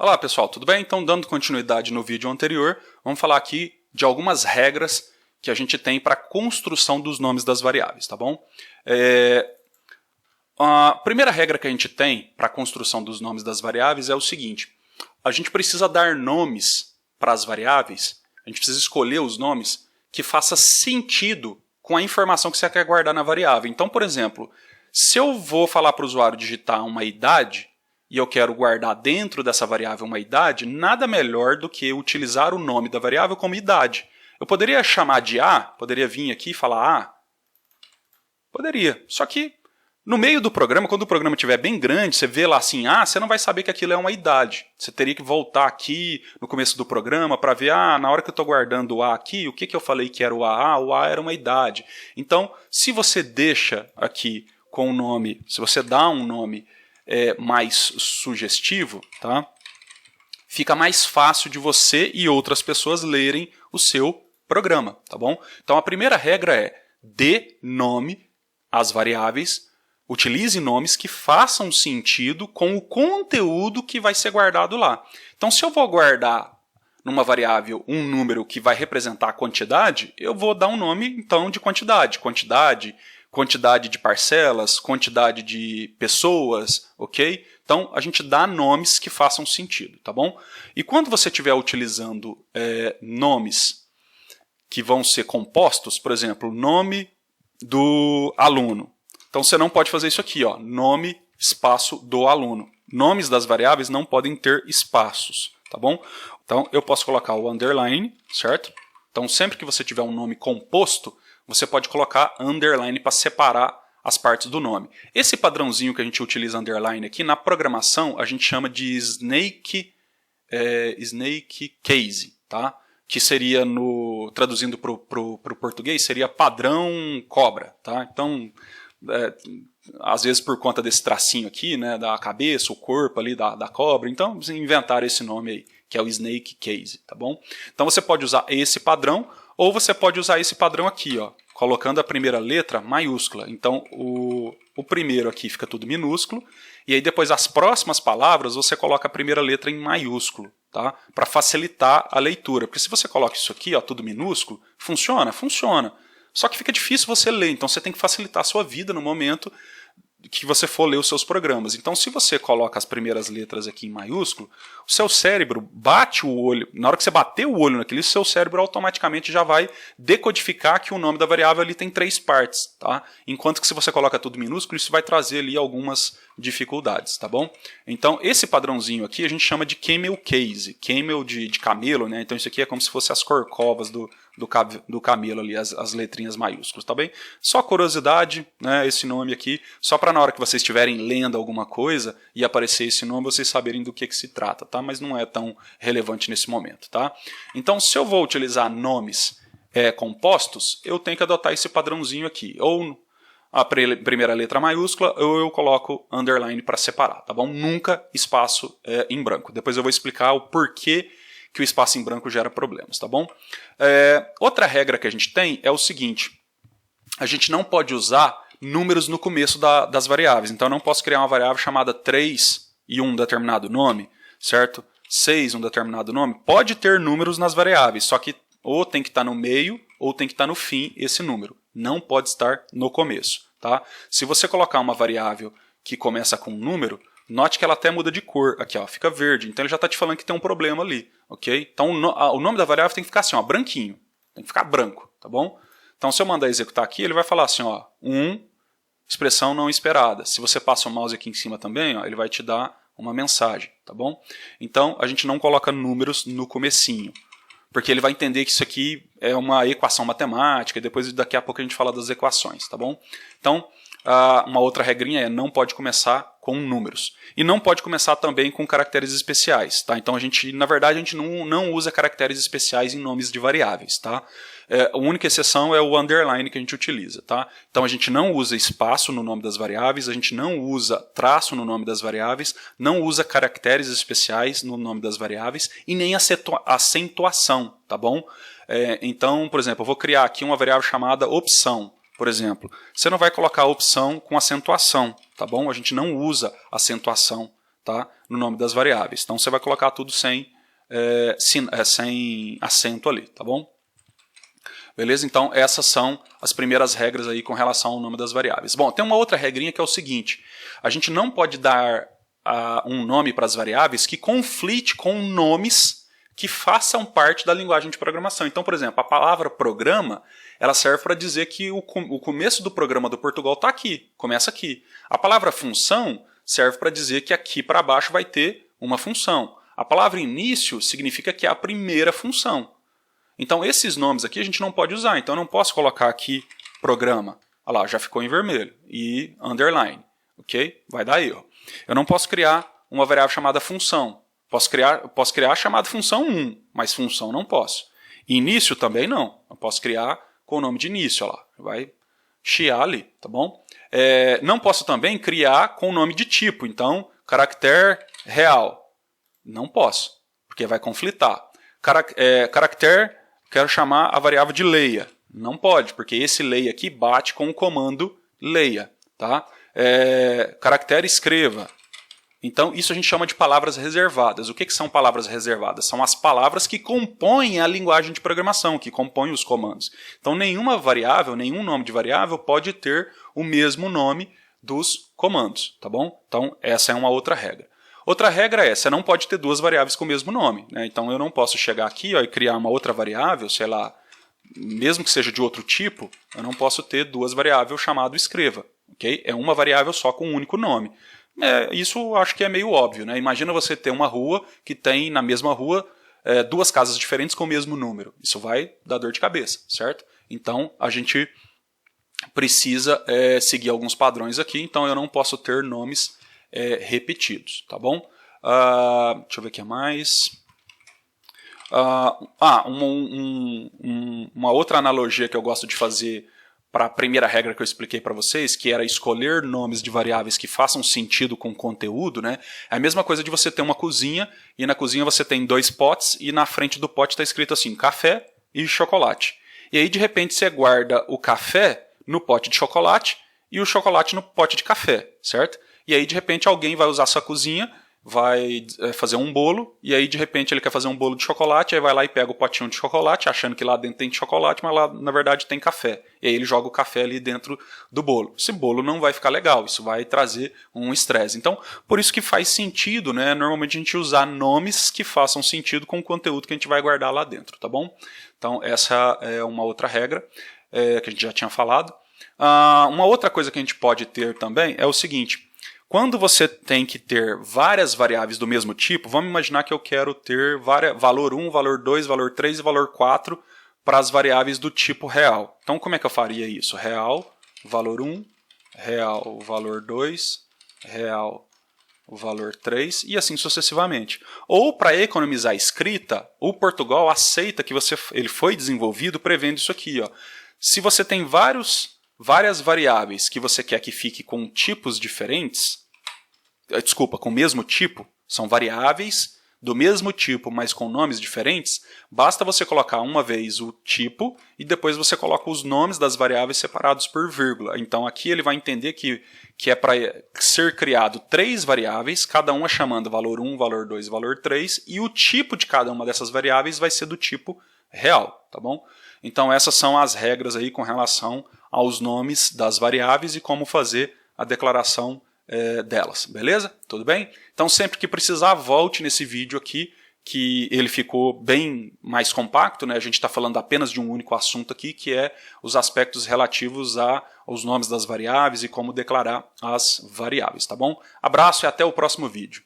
Olá pessoal, tudo bem? Então, dando continuidade no vídeo anterior, vamos falar aqui de algumas regras que a gente tem para a construção dos nomes das variáveis, tá bom? A primeira regra que a gente tem para a construção dos nomes das variáveis é o seguinte: a gente precisa dar nomes para as variáveis, a gente precisa escolher os nomes que façam sentido com a informação que você quer guardar na variável. Então, por exemplo, se eu vou falar para o usuário digitar uma idade, e eu quero guardar dentro dessa variável uma idade, nada melhor do que utilizar o nome da variável como idade. Eu poderia chamar de A, poderia vir aqui e falar A, poderia, só que no meio do programa, quando o programa estiver bem grande, você vê lá assim, A, você não vai saber que aquilo é uma idade. Você teria que voltar aqui no começo do programa para ver, na hora que eu estou guardando o A aqui, o que eu falei que era o A? O A era uma idade. Então, se você deixa aqui com o nome, se você dá um nome mais sugestivo, tá? Fica mais fácil de você e outras pessoas lerem o seu programa, tá bom? Então a primeira regra é: dê nome às variáveis, utilize nomes que façam sentido com o conteúdo que vai ser guardado lá. Então, se eu vou guardar numa variável um número que vai representar a quantidade, eu vou dar um nome então de quantidade, quantidade de parcelas, quantidade de pessoas, ok? Então, a gente dá nomes que façam sentido, tá bom? E quando você estiver utilizando nomes que vão ser compostos, por exemplo, nome do aluno. Então, você não pode fazer isso aqui, ó, nome, espaço do aluno. Nomes das variáveis não podem ter espaços, tá bom? Então, eu posso colocar o underline, certo? Então, sempre que você tiver um nome composto, você pode colocar underline para separar as partes do nome. Esse padrãozinho que a gente utiliza underline aqui, na programação, a gente chama de snake case, tá? Que seria, traduzindo para o português, seria padrão cobra. Tá? Então, às vezes por conta desse tracinho aqui, né, da cabeça, o corpo ali da cobra, então inventaram esse nome aí, que é o snake case. Tá bom? Então você pode usar esse padrão, ou você pode usar esse padrão aqui, ó, colocando a primeira letra maiúscula. Então, o primeiro aqui fica tudo minúsculo, e aí depois as próximas palavras você coloca a primeira letra em maiúsculo, tá? Para facilitar a leitura. Porque se você coloca isso aqui, ó, tudo minúsculo, funciona? Funciona. Só que fica difícil você ler, então você tem que facilitar a sua vida no momento que você for ler os seus programas. Então, se você coloca as primeiras letras aqui em maiúsculo, o seu cérebro bate o olho, na hora que você bater o olho naquilo, o seu cérebro automaticamente já vai decodificar que o nome da variável ali tem 3 partes, tá? Enquanto que se você coloca tudo minúsculo, isso vai trazer ali algumas dificuldades, tá bom? Então, esse padrãozinho aqui a gente chama de camel case, camel de camelo, né? Então, isso aqui é como se fosse as corcovas do camelo ali, as letrinhas maiúsculas, tá bem? Só curiosidade, né, esse nome aqui, só para na hora que vocês estiverem lendo alguma coisa e aparecer esse nome, vocês saberem do que se trata, tá? Mas não é tão relevante nesse momento, tá? Então, se eu vou utilizar nomes compostos, eu tenho que adotar esse padrãozinho aqui, ou a primeira letra maiúscula, ou eu coloco underline para separar, tá bom? Nunca espaço em branco. Depois eu vou explicar o porquê que o espaço em branco gera problemas, tá bom? Outra regra que a gente tem é o seguinte: a gente não pode usar números no começo das variáveis. Então eu não posso criar uma variável chamada 3 e um determinado nome, certo? 6 um determinado nome. Pode ter números nas variáveis, só que ou tem que estar no meio ou tem que estar no fim esse número. Não pode estar no começo, tá? Se você colocar uma variável que começa com um número, note que ela até muda de cor. Aqui, ó, fica verde. Então ele já está te falando que tem um problema ali, ok? Então o nome da variável tem que ficar assim, ó, branquinho. Tem que ficar branco, tá bom? Então se eu mandar executar aqui, ele vai falar assim, ó, expressão não esperada. Se você passa o mouse aqui em cima também, ó, ele vai te dar uma mensagem, tá bom? Então a gente não coloca números no comecinho, porque ele vai entender que isso aqui é uma equação matemática, e depois daqui a pouco a gente fala das equações, tá bom? Então, uma outra regrinha é: não pode começar com números. E não pode começar também com caracteres especiais, tá? Então, na verdade, a gente não usa caracteres especiais em nomes de variáveis, tá? A única exceção é o underline que a gente utiliza, tá? Então, a gente não usa espaço no nome das variáveis, a gente não usa traço no nome das variáveis, não usa caracteres especiais no nome das variáveis e nem acentuação, tá bom? Então, por exemplo, eu vou criar aqui uma variável chamada opção. Por exemplo, você não vai colocar a opção com acentuação, tá bom? A gente não usa acentuação, tá? No nome das variáveis. Então você vai colocar tudo sem acento ali, tá bom? Beleza? Então essas são as primeiras regras aí com relação ao nome das variáveis. Bom, tem uma outra regrinha que é o seguinte: a gente não pode dar um nome para as variáveis que conflite com nomes que façam parte da linguagem de programação. Então, por exemplo, a palavra programa, ela serve para dizer que o começo do programa do Portugal está aqui, começa aqui. A palavra função serve para dizer que aqui para baixo vai ter uma função. A palavra início significa que é a primeira função. Então esses nomes aqui a gente não pode usar. Então eu não posso colocar aqui programa. Olha lá, já ficou em vermelho. E underline. Ok? Vai dar erro. Eu não posso criar uma variável chamada função. Posso criar chamada função 1, mas função não posso. Início também não. Eu posso criar com o nome de início. Olha lá. Vai chiar ali, tá bom? Não posso também criar com o nome de tipo. Então, caractere real. Não posso, porque vai conflitar. Caractere, quero chamar a variável de leia. Não pode, porque esse leia aqui bate com o comando leia. Tá? Caractere escreva. Então, isso a gente chama de palavras reservadas. O que são palavras reservadas? São as palavras que compõem a linguagem de programação, que compõem os comandos. Então, nenhuma variável, nenhum nome de variável pode ter o mesmo nome dos comandos. Tá bom? Então, essa é uma outra regra. Outra regra é, você não pode ter duas variáveis com o mesmo nome. Né? Então, eu não posso chegar aqui e criar uma outra variável, sei lá, mesmo que seja de outro tipo, eu não posso ter duas variáveis chamado escreva. Okay? É uma variável só com um único nome. Isso acho que é meio óbvio, né? Imagina você ter uma rua que tem na mesma rua duas casas diferentes com o mesmo número. Isso vai dar dor de cabeça, certo? Então a gente precisa seguir alguns padrões aqui, então eu não posso ter nomes repetidos, tá bom? Deixa eu ver o que mais. Uma outra analogia que eu gosto de fazer para a primeira regra que eu expliquei para vocês, que era escolher nomes de variáveis que façam sentido com o conteúdo, né? É a mesma coisa de você ter uma cozinha, e na cozinha você tem dois potes, e na frente do pote está escrito assim, café e chocolate. E aí, de repente, você guarda o café no pote de chocolate, e o chocolate no pote de café, certo? E aí, de repente, alguém vai usar sua cozinha, vai fazer um bolo, e aí de repente ele quer fazer um bolo de chocolate, aí vai lá e pega o potinho de chocolate, achando que lá dentro tem chocolate, mas lá na verdade tem café. E aí ele joga o café ali dentro do bolo. Esse bolo não vai ficar legal, isso vai trazer um estresse. Então, por isso que faz sentido, né, normalmente a gente usar nomes que façam sentido com o conteúdo que a gente vai guardar lá dentro, tá bom? Então essa é uma outra regra que a gente já tinha falado. Uma outra coisa que a gente pode ter também é o seguinte: quando você tem que ter várias variáveis do mesmo tipo, vamos imaginar que eu quero ter valor 1, valor 2, valor 3 e valor 4 para as variáveis do tipo real. Então, como é que eu faria isso? Real, valor 1, real, valor 2, real, valor 3 e assim sucessivamente. Ou, para economizar a escrita, o Portugal aceita que ele foi desenvolvido prevendo isso aqui. Ó. Se você tem várias variáveis que você quer que fique com tipos diferentes, com o mesmo tipo, são variáveis do mesmo tipo, mas com nomes diferentes, basta você colocar uma vez o tipo e depois você coloca os nomes das variáveis separados por vírgula. Então aqui ele vai entender que é para ser criado 3 variáveis, cada uma chamando valor 1, valor 2 e valor 3, e o tipo de cada uma dessas variáveis vai ser do tipo real, tá bom? Então essas são as regras aí com relação aos nomes das variáveis e como fazer a declaração delas, beleza? Tudo bem? Então sempre que precisar, volte nesse vídeo aqui, que ele ficou bem mais compacto, né? A gente está falando apenas de um único assunto aqui, que é os aspectos relativos aos nomes das variáveis e como declarar as variáveis, tá bom? Abraço e até o próximo vídeo.